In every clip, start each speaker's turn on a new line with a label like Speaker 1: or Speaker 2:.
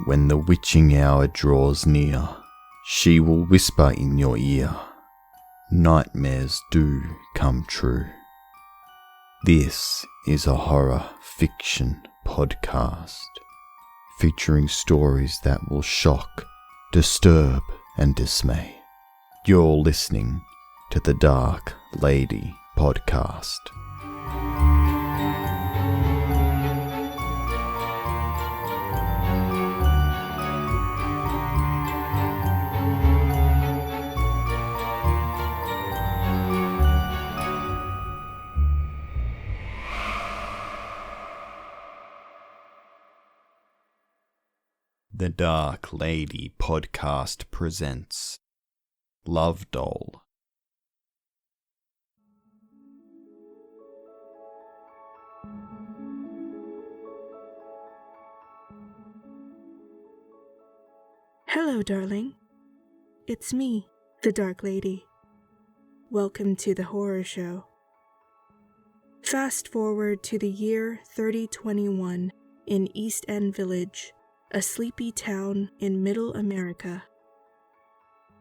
Speaker 1: When the witching hour draws near, she will whisper in your ear, nightmares do come true. This is a horror fiction podcast, featuring stories that will shock, disturb, and dismay. You're listening to the Dark Lady Podcast. The Dark Lady Podcast presents Love Doll.
Speaker 2: Hello, darling. It's me, the Dark Lady. Welcome to the horror show. Fast forward to the year 3021 in East End Village, a sleepy town in Middle America.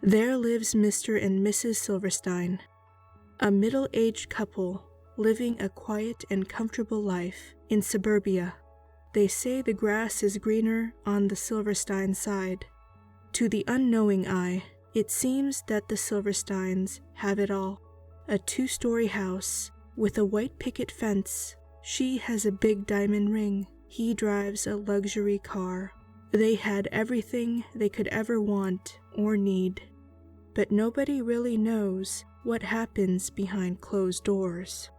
Speaker 2: There lives Mr. and Mrs. Silverstein, a middle-aged couple living a quiet and comfortable life in suburbia. They say the grass is greener on the Silverstein side. To the unknowing eye, it seems that the Silversteins have it all. A 2-story house with a white picket fence. She has a big diamond ring. He drives a luxury car. They had everything they could ever want or need, but nobody really knows what happens behind closed doors.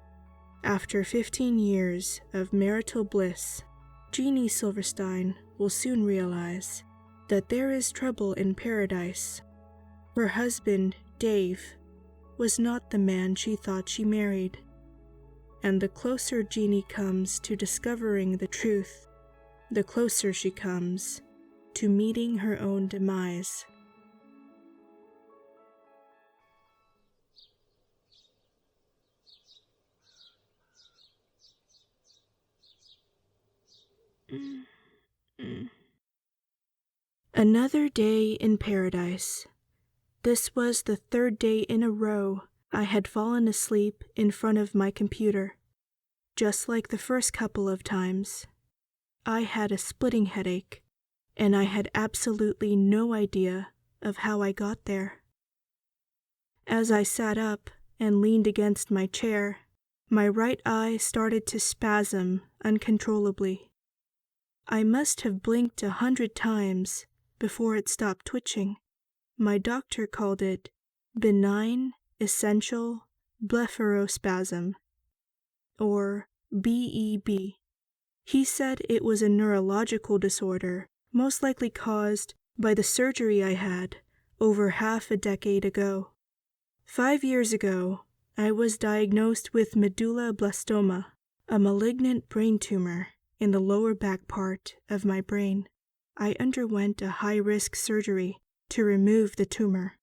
Speaker 2: After 15 years of marital bliss, Genie Silverstein will soon realize that there is trouble in paradise. Her husband, Dave, was not the man she thought she married, and the closer Genie comes to discovering the truth, the closer she comes to meeting her own demise. Another day in paradise. This was the 3rd day in a row I had fallen asleep in front of my computer. Just like the first couple of times, I had a splitting headache, and I had absolutely no idea of how I got there. As I sat up and leaned against my chair, my right eye started to spasm uncontrollably. I must have blinked 100 times before it stopped twitching. My doctor called it benign essential blepharospasm, or BEB. He said it was a neurological disorder, most likely caused by the surgery I had over half a decade ago. 5 years ago, I was diagnosed with medulloblastoma, a malignant brain tumor in the lower back part of my brain. I underwent a high-risk surgery to remove the tumor.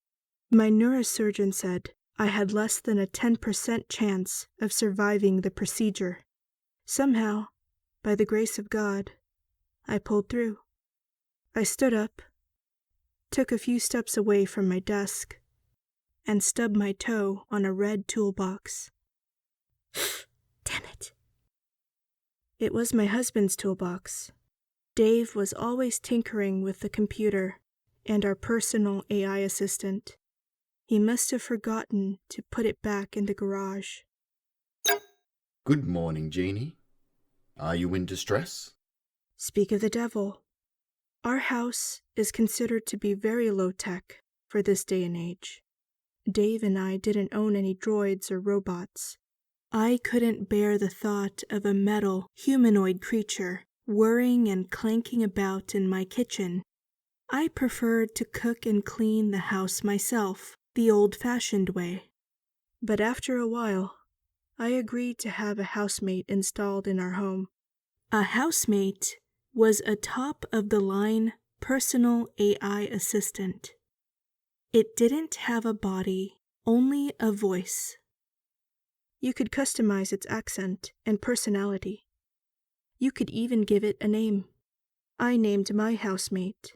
Speaker 2: My neurosurgeon said I had less than a 10% chance of surviving the procedure. Somehow, by the grace of God, I pulled through. I stood up, took a few steps away from my desk, and stubbed my toe on a red toolbox. Damn it. It was my husband's toolbox. Dave was always tinkering with the computer and our personal AI assistant. He must have forgotten to put it back in the garage.
Speaker 1: Good morning, Genie. Are you in distress?
Speaker 2: Speak of the devil. Our house is considered to be very low-tech for this day and age. Dave and I didn't own any droids or robots. I couldn't bear the thought of a metal, humanoid creature whirring and clanking about in my kitchen. I preferred to cook and clean the house myself, the old-fashioned way. But after a while, I agreed to have a housemate installed in our home. A housemate was a top-of-the-line personal AI assistant. It didn't have a body, only a voice. You could customize its accent and personality. You could even give it a name. I named my housemate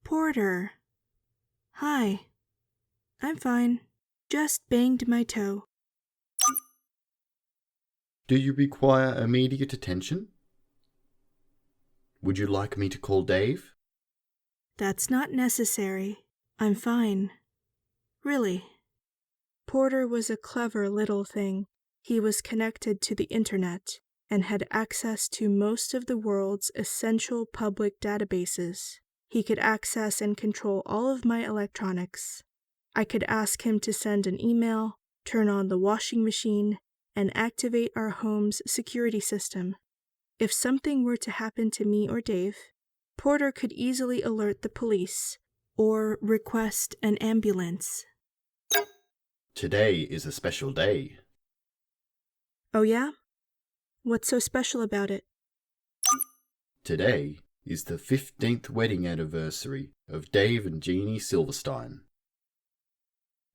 Speaker 2: Porter. Hi. I'm fine. Just banged my toe.
Speaker 1: Do you require immediate attention? Would you like me to call Dave?
Speaker 2: That's not necessary. I'm fine. Really. Porter was a clever little thing. He was connected to the internet and had access to most of the world's essential public databases. He could access and control all of my electronics. I could ask him to send an email, turn on the washing machine, and activate our home's security system. If something were to happen to me or Dave, Porter could easily alert the police or request an ambulance.
Speaker 1: Today is a special day.
Speaker 2: Oh yeah? What's so special about it?
Speaker 1: Today is the 15th wedding anniversary of Dave and Genie Silverstein.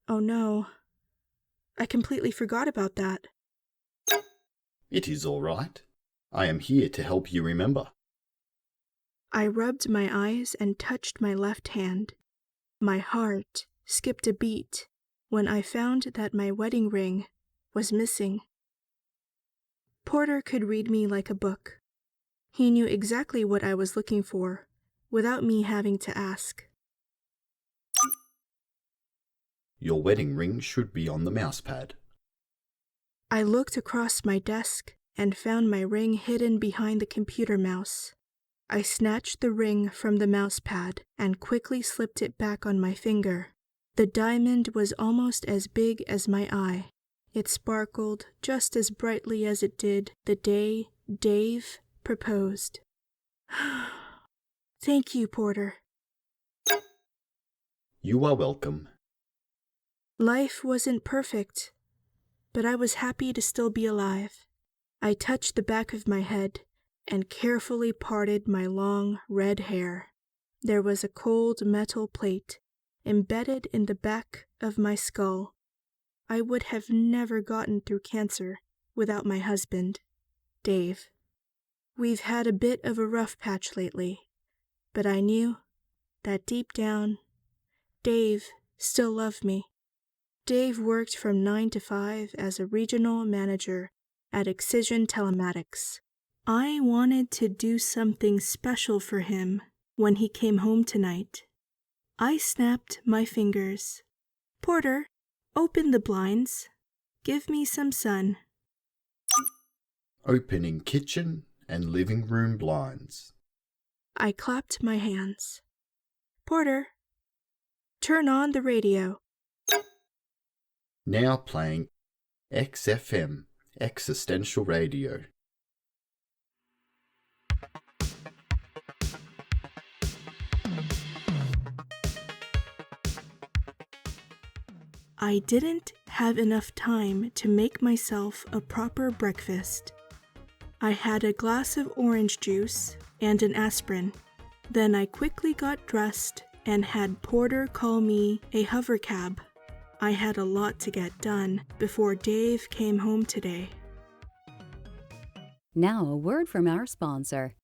Speaker 2: Oh no. I completely forgot about that.
Speaker 1: It is all right. I am here to help you remember.
Speaker 2: I rubbed my eyes and touched my left hand. My heart skipped a beat when I found that my wedding ring was missing. Porter could read me like a book. He knew exactly what I was looking for, without me having to ask.
Speaker 1: Your wedding ring should be on the mousepad.
Speaker 2: I looked across my desk and found my ring hidden behind the computer mouse. I snatched the ring from the mousepad and quickly slipped it back on my finger. The diamond was almost as big as my eye. It sparkled just as brightly as it did the day Dave proposed. Thank you, Porter.
Speaker 1: You are welcome.
Speaker 2: Life wasn't perfect, but I was happy to still be alive. I touched the back of my head and carefully parted my long red hair. There was a cold metal plate embedded in the back of my skull. I would have never gotten through cancer without my husband, Dave. We've had a bit of a rough patch lately, but I knew that deep down, Dave still loved me. Dave worked from 9 to 5 as a regional manager at Excision Telematics. I wanted to do something special for him when he came home tonight. I snapped my fingers. Porter, open the blinds. Give me some sun.
Speaker 1: Opening kitchen and living room blinds.
Speaker 2: I clapped my hands. Porter, turn on the radio.
Speaker 1: Now playing XFM, Existential Radio.
Speaker 2: I didn't have enough time to make myself a proper breakfast. I had a glass of orange juice and an aspirin. Then I quickly got dressed and had Porter call me a hover cab. I had a lot to get done before Dave came home today.
Speaker 3: Now a word from our sponsor.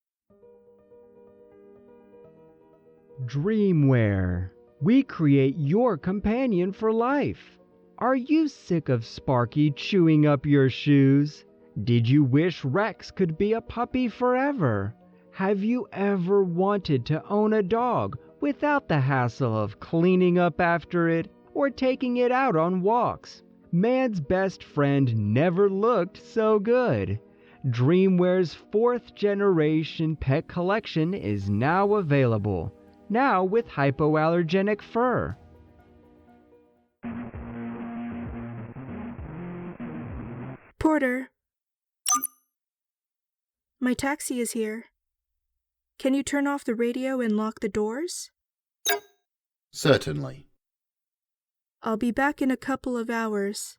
Speaker 4: Dreamwear. We create your companion for life. Are you sick of Sparky chewing up your shoes? Did you wish Rex could be a puppy forever? Have you ever wanted to own a dog without the hassle of cleaning up after it or taking it out on walks? Man's best friend never looked so good. Dreamwear's 4th generation pet collection is now available. Now with hypoallergenic fur.
Speaker 2: Porter, my taxi is here. Can you turn off the radio and lock the doors?
Speaker 1: Certainly.
Speaker 2: I'll be back in a couple of hours.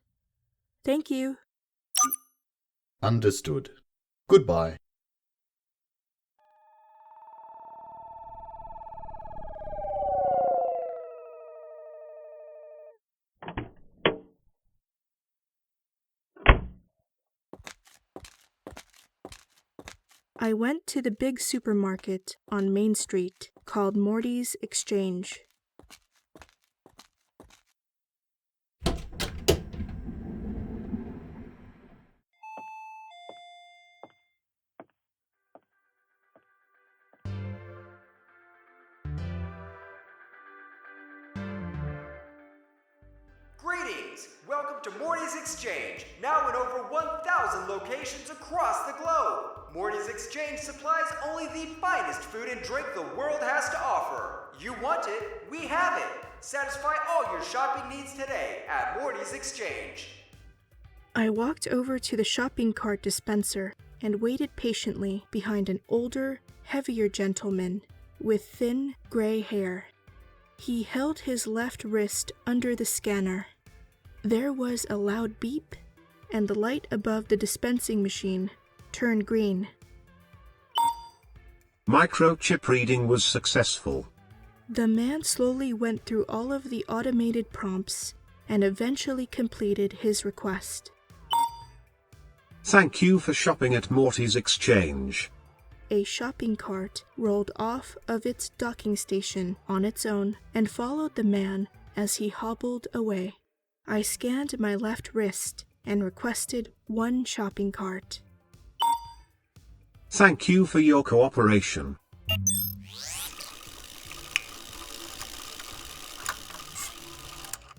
Speaker 2: Thank you.
Speaker 1: Understood. Goodbye.
Speaker 2: I went to the big supermarket on Main Street called Morty's Exchange.
Speaker 5: Greetings! Welcome to Morty's Exchange, now in over 1,000 locations across the globe. Morty's Exchange supplies only the finest food and drink the world has to offer. You want it, we have it. Satisfy all your shopping needs today at Morty's Exchange.
Speaker 2: I walked over to the shopping cart dispenser and waited patiently behind an older, heavier gentleman with thin, gray hair. He held his left wrist under the scanner. There was a loud beep, and the light above the dispensing machine turned green.
Speaker 6: Microchip reading was successful.
Speaker 2: The man slowly went through all of the automated prompts and eventually completed his request.
Speaker 6: Thank you for shopping at Morty's Exchange.
Speaker 2: A shopping cart rolled off of its docking station on its own and followed the man as he hobbled away. I scanned my left wrist and requested one shopping cart.
Speaker 6: Thank you for your cooperation.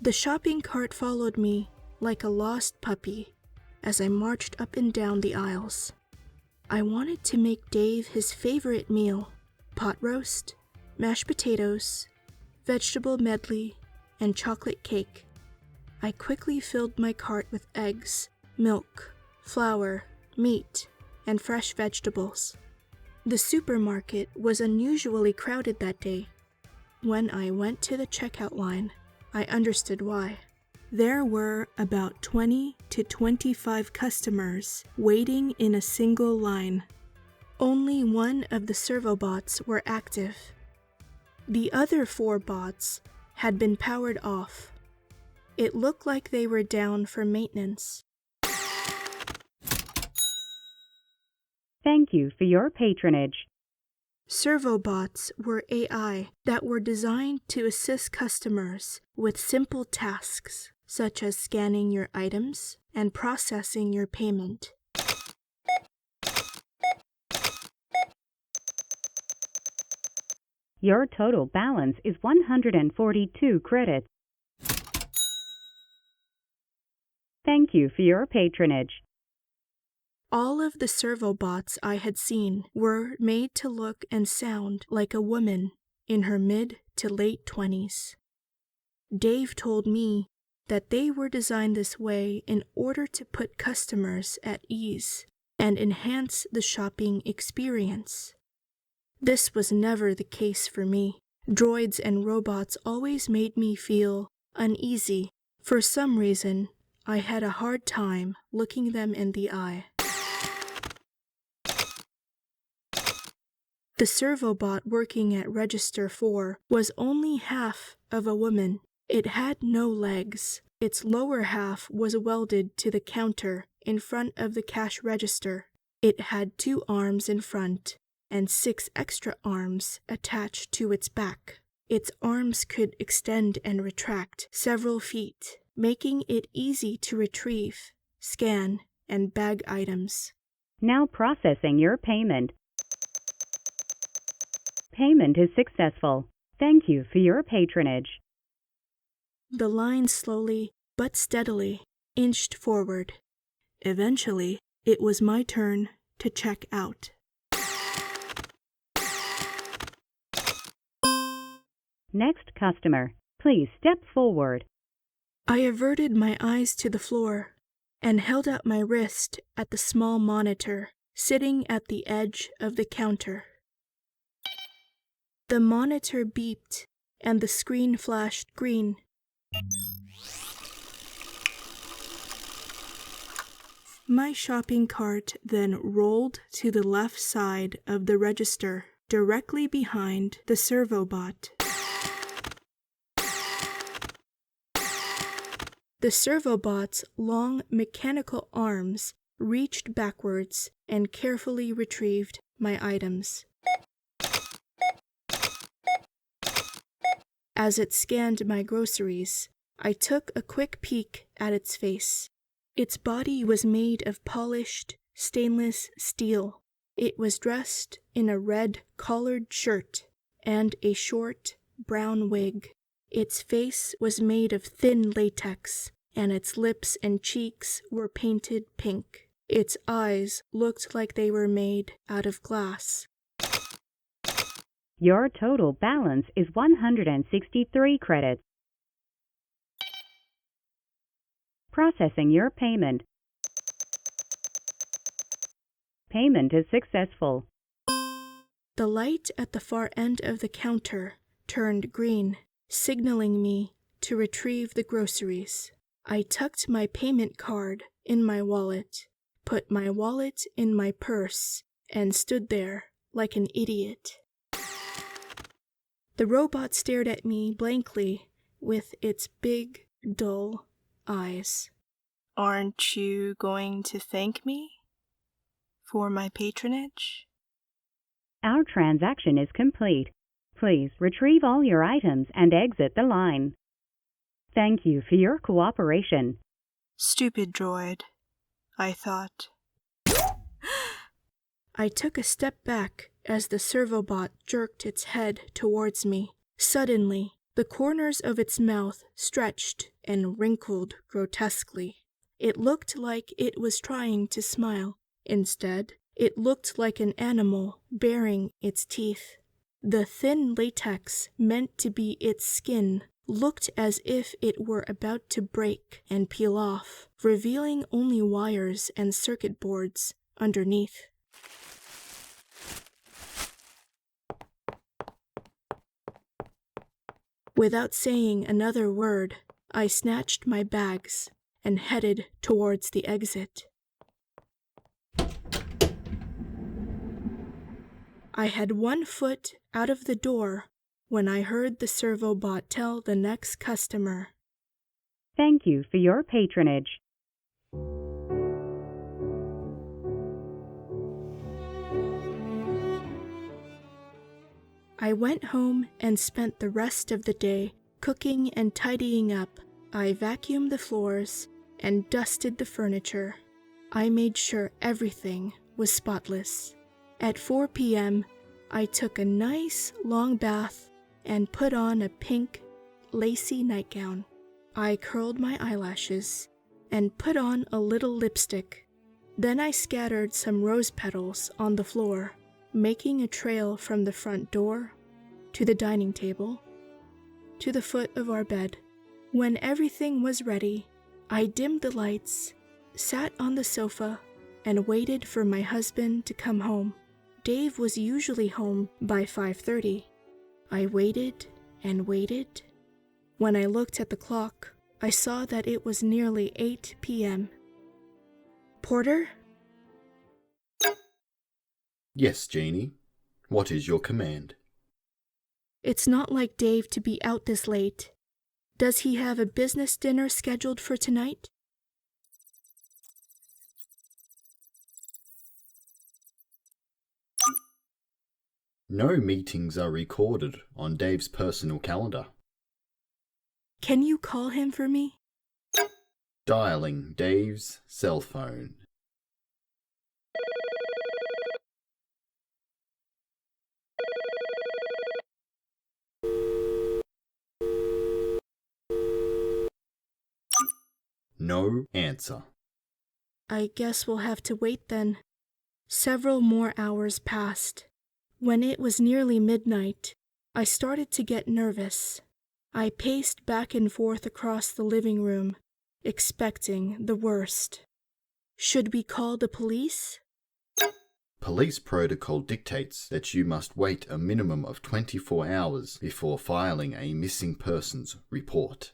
Speaker 2: The shopping cart followed me like a lost puppy as I marched up and down the aisles. I wanted to make Dave his favorite meal: pot roast, mashed potatoes, vegetable medley, and chocolate cake. I quickly filled my cart with eggs, milk, flour, meat, and fresh vegetables. The supermarket was unusually crowded that day. When I went to the checkout line, I understood why. There were about 20 to 25 customers waiting in a single line. Only one of the servo bots were active. The other 4 bots had been powered off. It looked like they were down for maintenance.
Speaker 3: Thank you for your patronage.
Speaker 2: Servobots were AI that were designed to assist customers with simple tasks, such as scanning your items and processing your payment.
Speaker 3: Your total balance is 142 credits. Thank you for your patronage.
Speaker 2: All of the servobots I had seen were made to look and sound like a woman in her mid to late 20s. Dave told me that they were designed this way in order to put customers at ease and enhance the shopping experience. This was never the case for me. Droids and robots always made me feel uneasy. For some reason, I had a hard time looking them in the eye. The servobot working at Register 4 was only half of a woman. It had no legs. Its lower half was welded to the counter in front of the cash register. It had 2 arms in front and 6 extra arms attached to its back. Its arms could extend and retract several feet, making it easy to retrieve, scan, and bag items.
Speaker 3: Now processing your payment. Payment is successful. Thank you for your patronage.
Speaker 2: The line slowly but steadily inched forward. Eventually, it was my turn to check out.
Speaker 3: Next customer, please step forward.
Speaker 2: I averted my eyes to the floor and held out my wrist at the small monitor sitting at the edge of the counter. The monitor beeped and the screen flashed green. My shopping cart then rolled to the left side of the register, directly behind the servobot. The servobot's long mechanical arms reached backwards and carefully retrieved my items. As it scanned my groceries, I took a quick peek at its face. Its body was made of polished, stainless steel. It was dressed in a red collared shirt and a short, brown wig. Its face was made of thin latex, and its lips and cheeks were painted pink. Its eyes looked like they were made out of glass.
Speaker 3: Your total balance is 163 credits. Processing your payment. Payment is successful.
Speaker 2: The light at the far end of the counter turned green, signaling me to retrieve the groceries. I tucked my payment card in my wallet, put my wallet in my purse, and stood there like an idiot. The robot stared at me blankly with its big, dull eyes.
Speaker 7: Aren't you going to thank me for my patronage?
Speaker 3: Our transaction is complete. Please retrieve all your items and exit the line. Thank you for your cooperation.
Speaker 7: Stupid droid, I thought.
Speaker 2: I took a step back as the servobot jerked its head towards me. Suddenly, the corners of its mouth stretched and wrinkled grotesquely. It looked like it was trying to smile. Instead, it looked like an animal baring its teeth. The thin latex meant to be its skin looked as if it were about to break and peel off, revealing only wires and circuit boards underneath. Without saying another word, I snatched my bags and headed towards the exit. I had one foot out of the door when I heard the servobot tell the next customer,
Speaker 3: Thank you for your patronage.
Speaker 2: I went home and spent the rest of the day cooking and tidying up. I vacuumed the floors and dusted the furniture. I made sure everything was spotless. At 4 p.m., I took a nice long bath and put on a pink, lacy nightgown. I curled my eyelashes and put on a little lipstick. Then I scattered some rose petals on the floor, making a trail from the front door to the dining table to the foot of our bed. When everything was ready, I dimmed the lights, sat on the sofa, and waited for my husband to come home. Dave was usually home by 5:30. I waited and waited. When I looked at the clock, I saw that it was nearly 8 p.m. Porter?
Speaker 1: Yes, Genie. What is your command?
Speaker 2: It's not like Dave to be out this late. Does he have a business dinner scheduled for tonight?
Speaker 1: No meetings are recorded on Dave's personal calendar.
Speaker 2: Can you call him for me?
Speaker 1: Dialing Dave's cell phone. No answer.
Speaker 2: I guess we'll have to wait then. Several more hours passed. When it was nearly midnight, I started to get nervous. I paced back and forth across the living room, expecting the worst. Should we call the police?
Speaker 1: Police protocol dictates that you must wait a minimum of 24 hours before filing a missing persons report.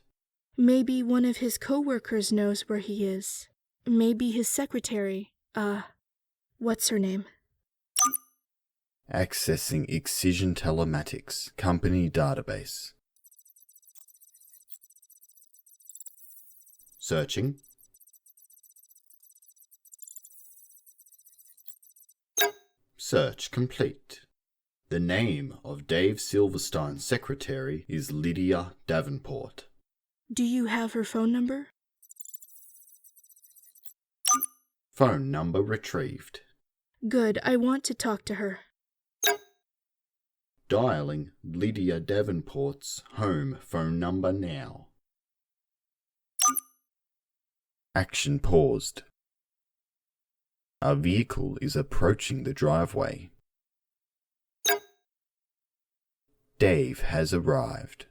Speaker 2: Maybe one of his co-workers knows where he is. Maybe his secretary, what's her name?
Speaker 1: Accessing Excision Telematics company database. Searching. Search complete. The name of Dave Silverstein's secretary is Lydia Davenport.
Speaker 2: Do you have her phone number?
Speaker 1: Phone number retrieved.
Speaker 2: Good, I want to talk to her.
Speaker 1: Dialing Lydia Davenport's home phone number now. Action paused. A vehicle is approaching the driveway. Dave has arrived.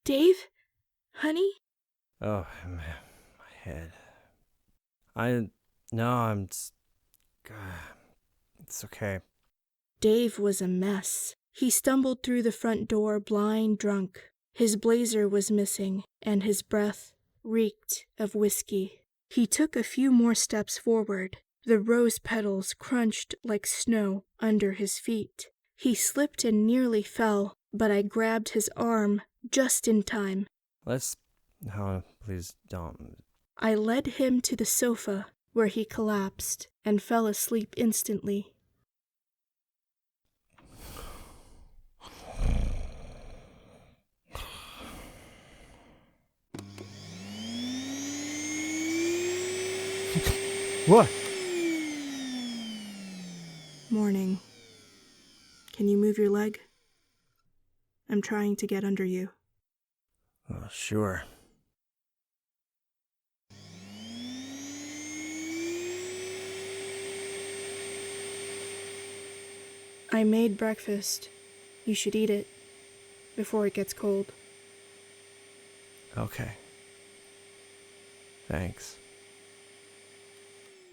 Speaker 2: Dave? Honey?
Speaker 8: Oh, man, my head. It's okay.
Speaker 2: Dave was a mess. He stumbled through the front door blind drunk. His blazer was missing, and his breath reeked of whiskey. He took a few more steps forward. The rose petals crunched like snow under his feet. He slipped and nearly fell, but I grabbed his arm just in time.
Speaker 8: No, please don't.
Speaker 2: I led him to the sofa, where he collapsed and fell asleep instantly.
Speaker 8: What?
Speaker 2: Morning. Can you move your leg? I'm trying to get under you.
Speaker 8: Oh, sure.
Speaker 2: I made breakfast. You should eat it before it gets cold.
Speaker 8: Okay. Thanks.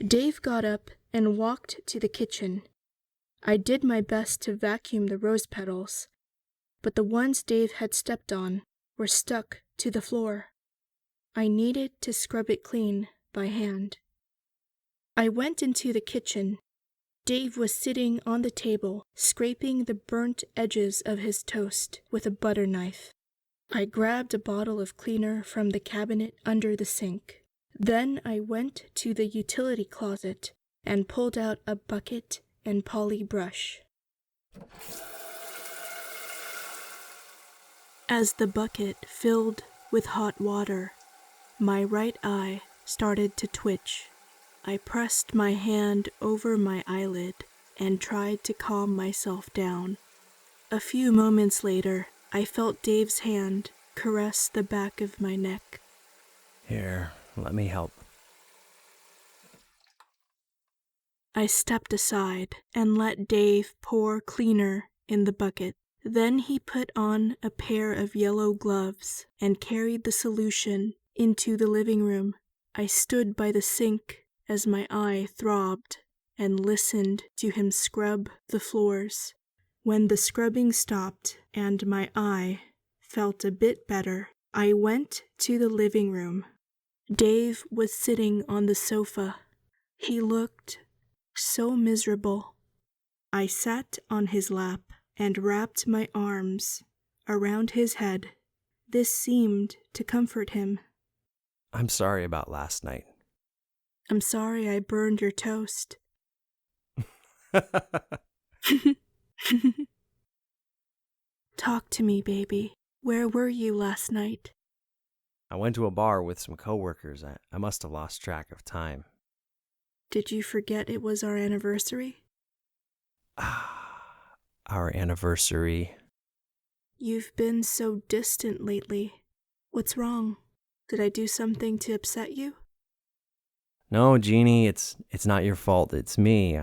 Speaker 2: Dave got up and walked to the kitchen. I did my best to vacuum the rose petals, but the ones Dave had stepped on were stuck to the floor. I needed to scrub it clean by hand. I went into the kitchen. Dave was sitting on the table, scraping the burnt edges of his toast with a butter knife. I grabbed a bottle of cleaner from the cabinet under the sink. Then I went to the utility closet and pulled out a bucket and poly brush. As the bucket filled with hot water, my right eye started to twitch. I pressed my hand over my eyelid and tried to calm myself down. A few moments later, I felt Dave's hand caress the back of my neck.
Speaker 8: Here, let me help.
Speaker 2: I stepped aside and let Dave pour cleaner in the bucket. Then he put on a pair of yellow gloves and carried the solution into the living room. I stood by the sink as my eye throbbed and listened to him scrub the floors. When the scrubbing stopped and my eye felt a bit better, I went to the living room. Dave was sitting on the sofa. He looked so miserable. I sat on his lap and wrapped my arms around his head. This seemed to comfort him.
Speaker 8: I'm sorry about last night.
Speaker 2: I'm sorry I burned your toast. Talk to me, baby. Where were you last night?
Speaker 8: I went to a bar with some coworkers. I must have lost track of time.
Speaker 2: Did you forget it was our anniversary?
Speaker 8: Our anniversary.
Speaker 2: You've been so distant lately. What's wrong? Did I do something to upset you?
Speaker 8: No, Genie, it's not your fault. It's me.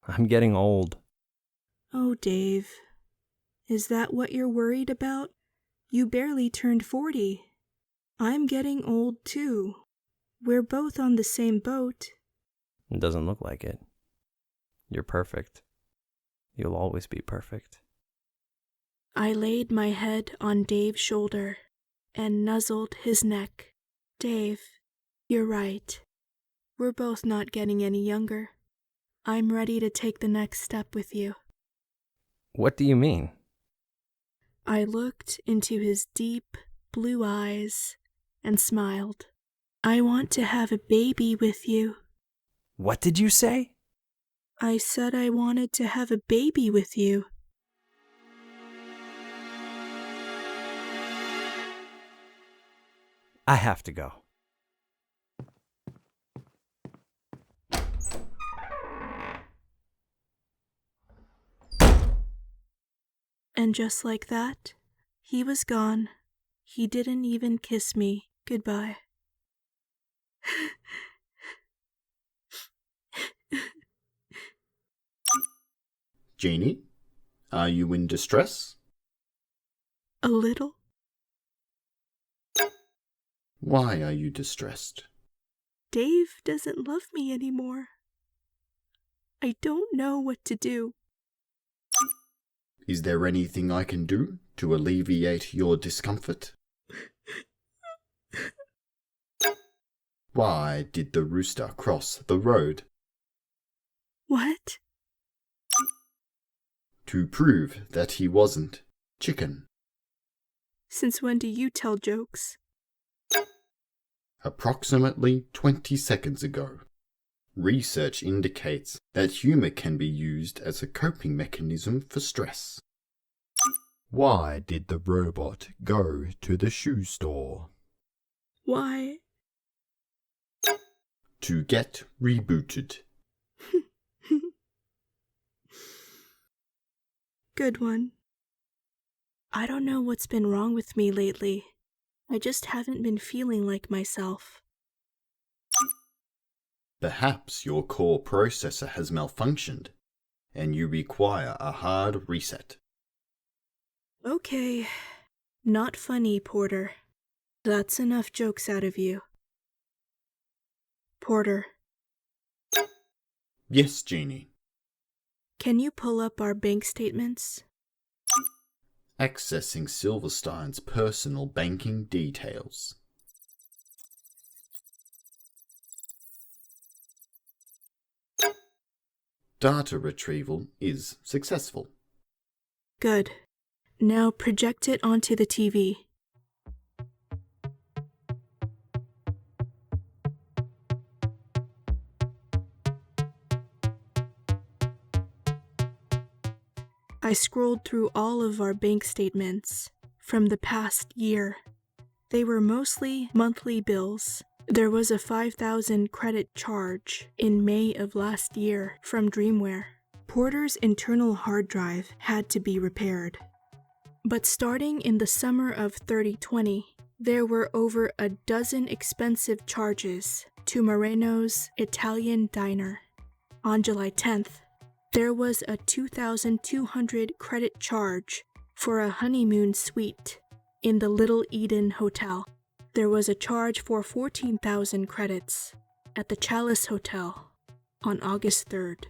Speaker 8: I'm getting old.
Speaker 2: Oh, Dave. Is that what you're worried about? You barely turned 40. I'm getting old, too. We're both on the same boat.
Speaker 8: It doesn't look like it. You're perfect. You'll always be perfect.
Speaker 2: I laid my head on Dave's shoulder and nuzzled his neck. Dave, you're right. We're both not getting any younger. I'm ready to take the next step with you.
Speaker 8: What do you mean?
Speaker 2: I looked into his deep blue eyes and smiled. I want to have a baby with you.
Speaker 8: What did you say?
Speaker 2: I said I wanted to have a baby with you.
Speaker 8: I have to go.
Speaker 2: And just like that, he was gone. He didn't even kiss me goodbye.
Speaker 1: Genie, are you in distress?
Speaker 2: A little.
Speaker 1: Why are you distressed?
Speaker 2: Dave doesn't love me anymore. I don't know what to do.
Speaker 1: Is there anything I can do to alleviate your discomfort? Why did the rooster cross the road?
Speaker 2: What?
Speaker 1: To prove that he wasn't chicken.
Speaker 2: Since when do you tell jokes?
Speaker 1: Approximately 20 seconds ago. Research indicates that humor can be used as a coping mechanism for stress. Why did the robot go to the shoe store?
Speaker 2: Why?
Speaker 1: To get rebooted.
Speaker 2: Good one. I don't know what's been wrong with me lately. I just haven't been feeling like myself.
Speaker 1: Perhaps your core processor has malfunctioned, and you require a hard reset.
Speaker 2: Okay. Not funny, Porter. That's enough jokes out of you. Porter,
Speaker 1: Yes, Genie.
Speaker 2: can you pull up our bank statements?
Speaker 1: Accessing Silverstein's personal banking details. Data retrieval is successful.
Speaker 2: Good. Now project it onto the TV. I scrolled through all of our bank statements from the past year. They were mostly monthly bills. There was a $5,000 credit charge in May of last year from Dreamware. Porter's internal hard drive had to be repaired. But starting in the summer of 2020, there were over a dozen expensive charges to Moreno's Italian Diner. On July 10th, there was a $2,200 credit charge for a honeymoon suite in the Little Eden Hotel. There was a charge for 14,000 credits at the Chalice Hotel on August 3rd.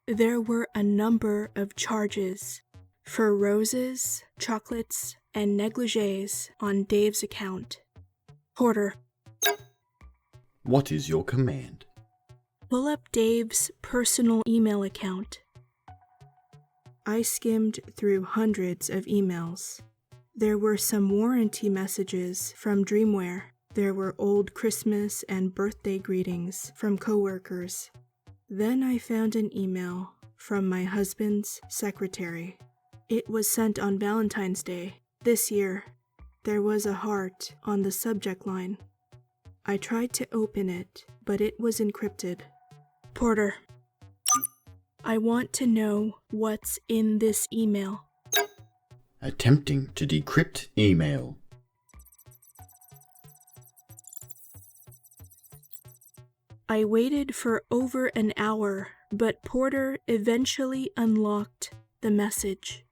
Speaker 2: There were a number of charges for roses, chocolates, and negligees on Dave's account. Porter,
Speaker 1: What is your command?
Speaker 2: pull up Dave's personal email account. I skimmed through hundreds of emails. There were some warranty messages from Dreamware. There were old Christmas and birthday greetings from coworkers. Then I found an email from my husband's secretary. It was sent on Valentine's Day this year. There was a heart on the subject line. I tried to open it, but it was encrypted. Porter, I want to know what's in this email.
Speaker 1: Attempting to decrypt email.
Speaker 2: I waited for over an hour, but Porter eventually unlocked the message.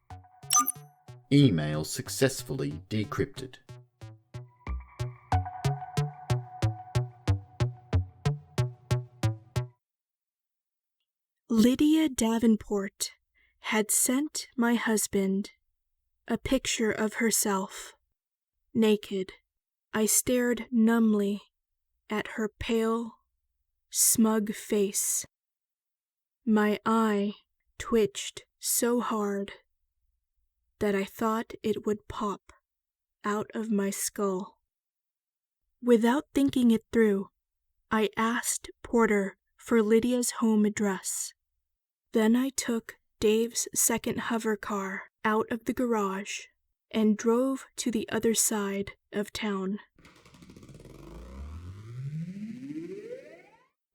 Speaker 1: Email successfully decrypted.
Speaker 2: Lydia Davenport had sent my husband a picture of herself, naked. I stared numbly at her pale, smug face. My eye twitched so hard that I thought it would pop. out of my skull. Without thinking it through, I asked Porter for Lydia's home address. Then I took Dave's second hover car out of the garage and drove to the other side of town.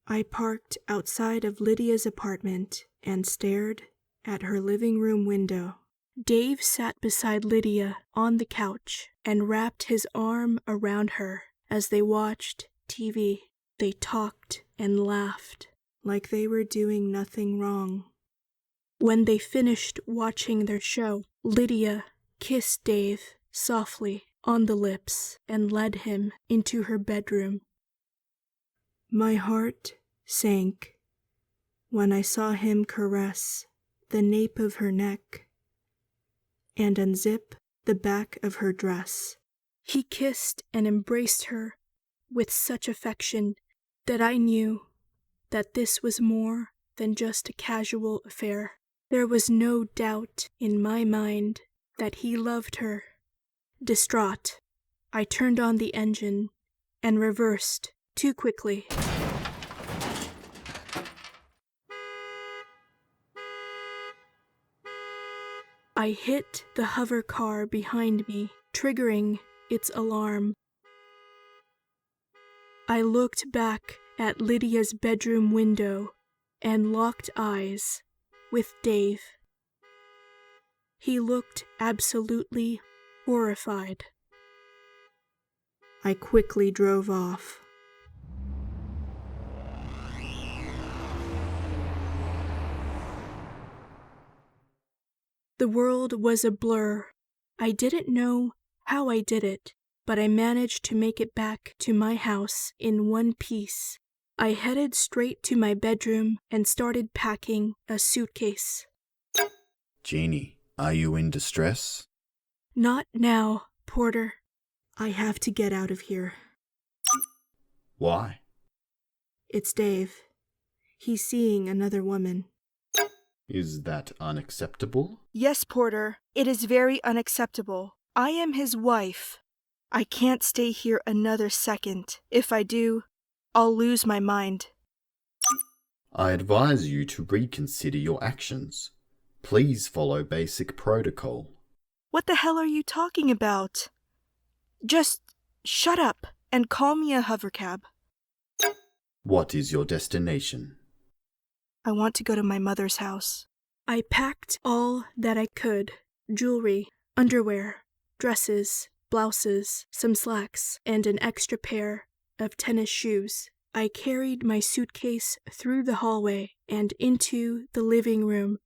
Speaker 2: I parked outside of Lydia's apartment and stared at her living room window. Dave sat beside Lydia on the couch and wrapped his arm around her as they watched TV. They talked and laughed like they were doing nothing wrong. When they finished watching their show, Lydia kissed Dave softly on the lips and led him into her bedroom. My heart sank when I saw him caress the nape of her neck and unzip the back of her dress. He kissed and embraced her with such affection that I knew that this was more than just a casual affair. There was no doubt in my mind that he loved her. Distraught, I turned on the engine and reversed too quickly. I hit the hover car behind me, triggering its alarm. I looked back at Lydia's bedroom window and locked eyes with Dave. He looked absolutely horrified. I quickly drove off. The world was a blur. I didn't know how I did it, but I managed to make it back to my house in one piece. I headed straight to my bedroom and started packing a suitcase.
Speaker 1: Genie, are you in distress?
Speaker 2: Not now, Porter. I have to get out of here.
Speaker 1: Why?
Speaker 2: It's Dave. He's seeing another woman.
Speaker 1: Is that unacceptable?
Speaker 7: Yes, Porter, it is very unacceptable. I am his wife. I can't stay here another second. If I do, I'll lose my mind.
Speaker 1: I advise you to reconsider your actions. Please follow basic protocol.
Speaker 7: What the hell are you talking about? Just shut up and call me a hovercab.
Speaker 1: What is your destination?
Speaker 7: I want to go to my mother's house.
Speaker 2: I packed all that I could: jewelry, underwear, dresses, blouses, some slacks, and an extra pair of tennis shoes. I carried my suitcase through the hallway and into the living room.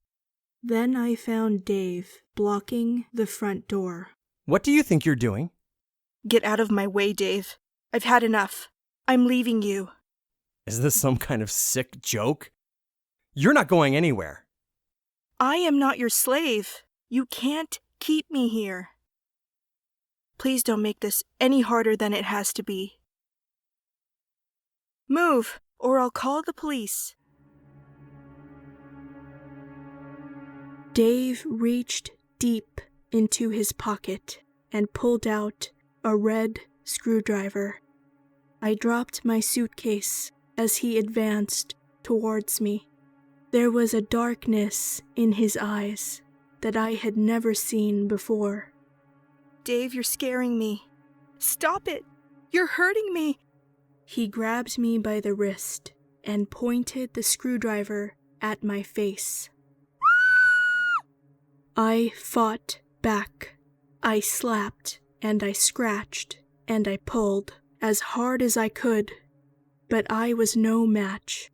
Speaker 2: Then I found Dave blocking the front door.
Speaker 9: What do you think you're doing?
Speaker 7: Get out of my way, Dave. I've had enough. I'm leaving you.
Speaker 9: Is this some kind of sick joke? You're not going anywhere.
Speaker 7: I am not your slave. You can't keep me here. Please don't make this any harder than it has to be. Move, or I'll call the police.
Speaker 2: Dave reached deep into his pocket and pulled out a red screwdriver. I dropped my suitcase as he advanced towards me. There was a darkness in his eyes that I had never seen before.
Speaker 7: Dave, you're scaring me. Stop it! You're hurting me!
Speaker 2: He grabbed me by the wrist and pointed the screwdriver at my face. I fought back. I slapped and I scratched and I pulled as hard as I could, but I was no match.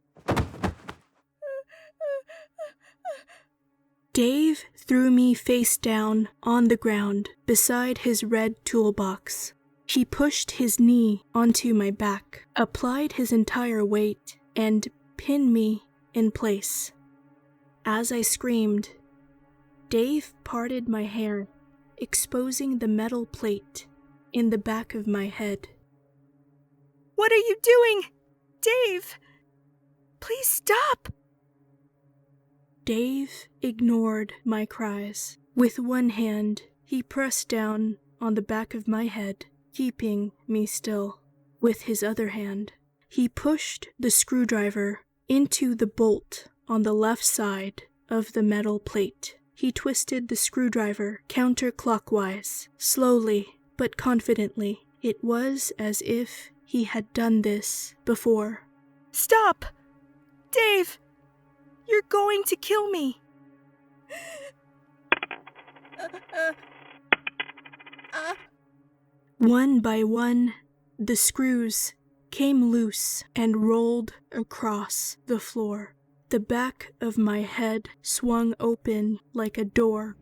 Speaker 2: Dave threw me face down on the ground beside his red toolbox. He pushed his knee onto my back, applied his entire weight, and pinned me in place. As I screamed, Dave parted my hair, exposing the metal plate in the back of my head.
Speaker 7: What are you doing? Dave! Please stop!
Speaker 2: Dave ignored my cries. With one hand, he pressed down on the back of my head, keeping me still. With his other hand, he pushed the screwdriver into the bolt on the left side of the metal plate. He twisted the screwdriver counterclockwise, slowly but confidently. It was as if he had done this before.
Speaker 7: Stop! Dave! You're going to kill me!
Speaker 2: One by one, the screws came loose and rolled across the floor. The back of my head swung open like a door.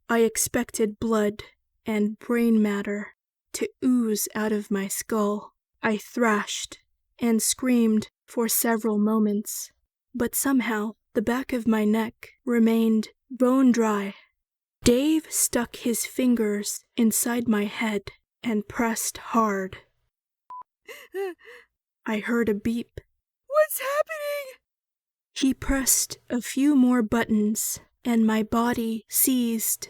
Speaker 2: I expected blood and brain matter to ooze out of my skull. I thrashed and screamed for several moments, but somehow the back of my neck remained bone dry. Dave stuck his fingers inside my head and pressed hard. I heard a beep.
Speaker 7: What's happening?
Speaker 2: He pressed a few more buttons, and my body seized.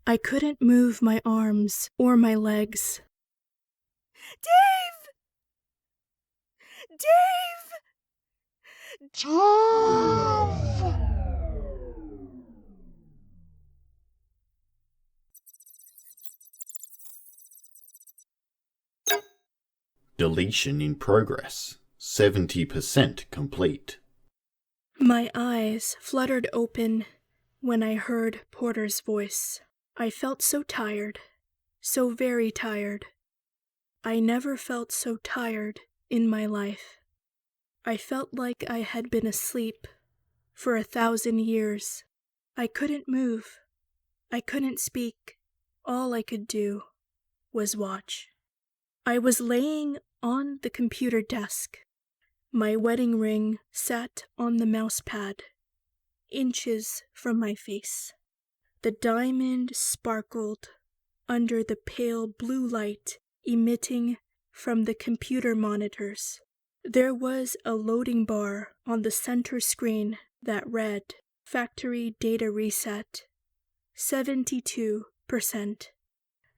Speaker 2: I couldn't move my arms or my legs.
Speaker 7: Dave! Dave! Dave!
Speaker 1: Deletion in progress. 70% complete.
Speaker 2: My eyes fluttered open when I heard Porter's voice. I felt so tired, so very tired. I never felt so tired in my life. I felt like I had been asleep for 1,000 years. I couldn't move. I couldn't speak. All I could do was watch. I was laying on the computer desk. My wedding ring sat on the mouse pad, inches from my face. The diamond sparkled under the pale blue light emitting from the computer monitors. There was a loading bar on the center screen that read, Factory Data Reset, 72%.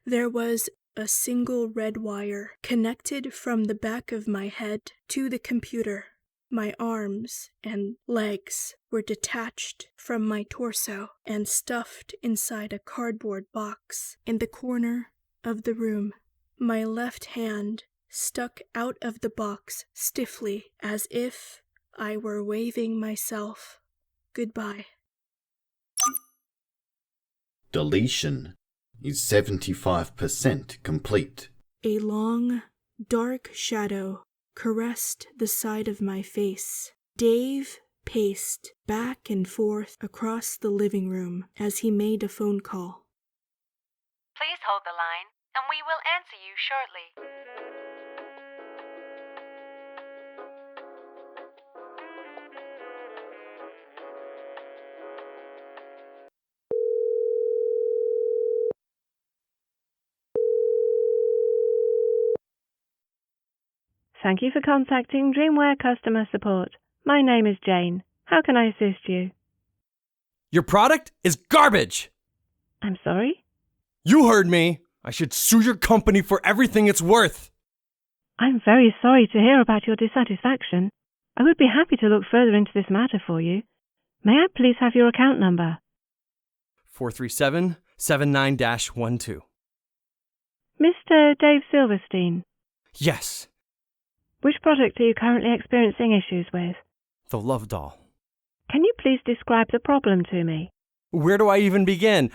Speaker 2: There was a single red wire connected from the back of my head to the computer. My arms and legs were detached from my torso and stuffed inside a cardboard box in the corner of the room. My left hand stuck out of the box stiffly as if I were waving myself goodbye.
Speaker 1: Deletion is 75% complete.
Speaker 2: A long, dark shadow caressed the side of my face. Dave paced back and forth across the living room as he made a phone call.
Speaker 10: Please hold the line, and we will answer you shortly.
Speaker 11: Thank you for contacting Dreamwear Customer Support. My name is Jane. How can I assist you?
Speaker 9: Your product is garbage!
Speaker 11: I'm sorry?
Speaker 9: You heard me! I should sue your company for everything it's worth!
Speaker 11: I'm very sorry to hear about your dissatisfaction. I would be happy to look further into this matter for you. May I please have your account number?
Speaker 9: 437-79-12.
Speaker 11: Mr. Dave Silverstein.
Speaker 9: Yes.
Speaker 11: Which product are you currently experiencing issues with?
Speaker 9: The love doll.
Speaker 11: Can you please describe the problem to me?
Speaker 9: Where do I even begin?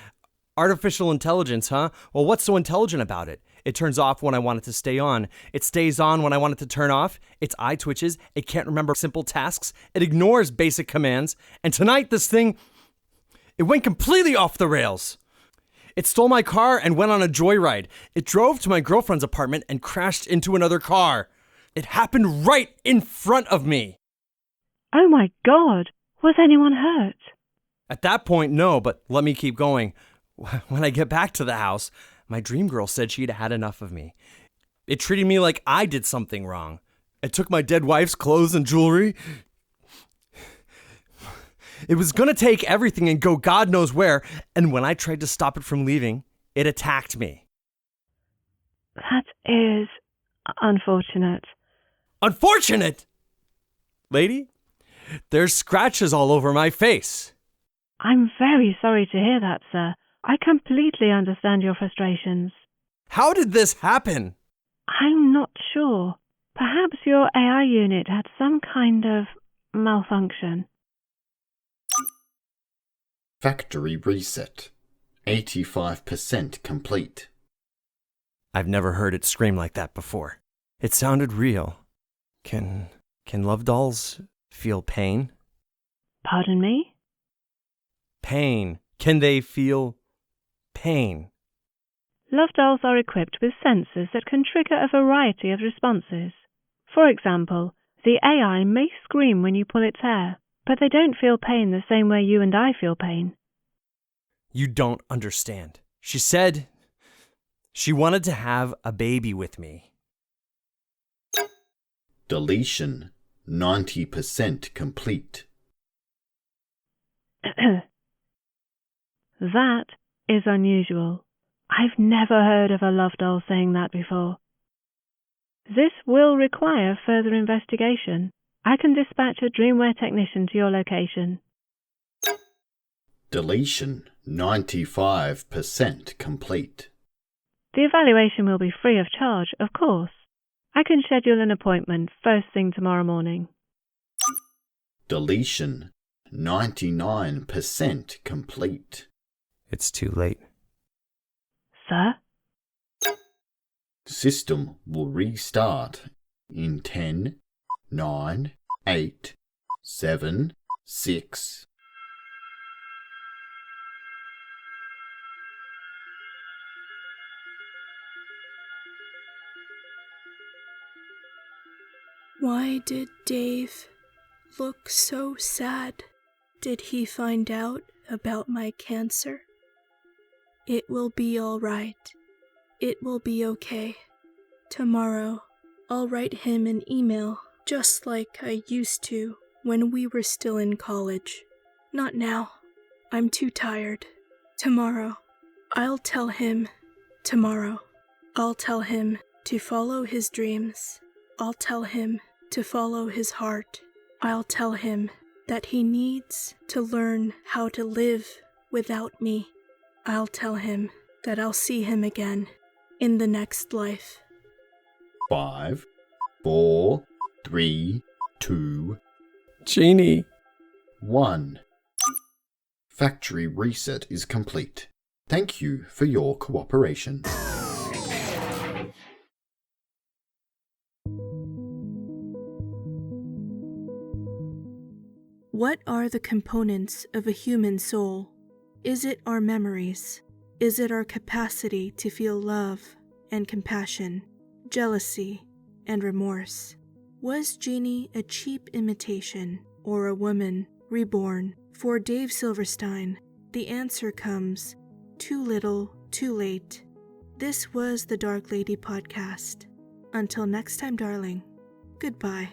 Speaker 9: Artificial intelligence, huh? Well, what's so intelligent about it? It turns off when I want it to stay on. It stays on when I want it to turn off. Its eye twitches. It can't remember simple tasks. It ignores basic commands. And tonight, this thing, it went completely off the rails. It stole my car and went on a joyride. It drove to my girlfriend's apartment and crashed into another car. It happened right in front of me.
Speaker 11: Oh my God! Was anyone hurt?
Speaker 9: At that point, no, but let me keep going. When I get back to the house, my dream girl said she'd had enough of me. It treated me like I did something wrong. It took my dead wife's clothes and jewelry. It was gonna take everything and go God knows where, and when I tried to stop it from leaving, it attacked me.
Speaker 11: That is unfortunate.
Speaker 9: Unfortunate? Lady, there's scratches all over my face.
Speaker 11: I'm very sorry to hear that, sir. I completely understand your frustrations.
Speaker 9: How did this happen?
Speaker 11: I'm not sure. Perhaps your AI unit had some kind of malfunction.
Speaker 1: Factory reset. 85% complete.
Speaker 9: I've never heard it scream like that before. It sounded real. Can love dolls feel pain?
Speaker 11: Pardon me?
Speaker 9: Pain. Can they feel pain?
Speaker 11: Love dolls are equipped with sensors that can trigger a variety of responses. For example, the AI may scream when you pull its hair, but they don't feel pain the same way you and I feel pain.
Speaker 9: You don't understand. She said she wanted to have a baby with me.
Speaker 1: Deletion. 90% complete.
Speaker 11: That is unusual. I've never heard of a love doll saying that before. This will require further investigation. I can dispatch a Dreamwear technician to your location.
Speaker 1: Deletion. 95% complete.
Speaker 11: The evaluation will be free of charge, of course. I can schedule an appointment first thing tomorrow morning.
Speaker 1: Deletion. 99% complete.
Speaker 8: It's too late.
Speaker 11: Sir?
Speaker 1: System will restart in 10, 9, 8, 7, 6.
Speaker 2: Why did Dave look so sad? Did he find out about my cancer? It will be all right. It will be okay. Tomorrow, I'll write him an email just like I used to when we were still in college. Not now. I'm too tired. Tomorrow, I'll tell him. Tomorrow, I'll tell him to follow his dreams. I'll tell him to follow his heart. I'll tell him that he needs to learn how to live without me. I'll tell him that I'll see him again in the next life.
Speaker 1: 5, 4, 3, 2,
Speaker 8: Genie.
Speaker 1: 1. Factory reset is complete. Thank you for your cooperation.
Speaker 2: What are the components of a human soul? Is it our memories? Is it our capacity to feel love and compassion, jealousy and remorse? Was Genie a cheap imitation or a woman reborn? For Dave Silverstein, the answer comes too little, too late. This was the Dark Lady Podcast. Until next time, darling. Goodbye.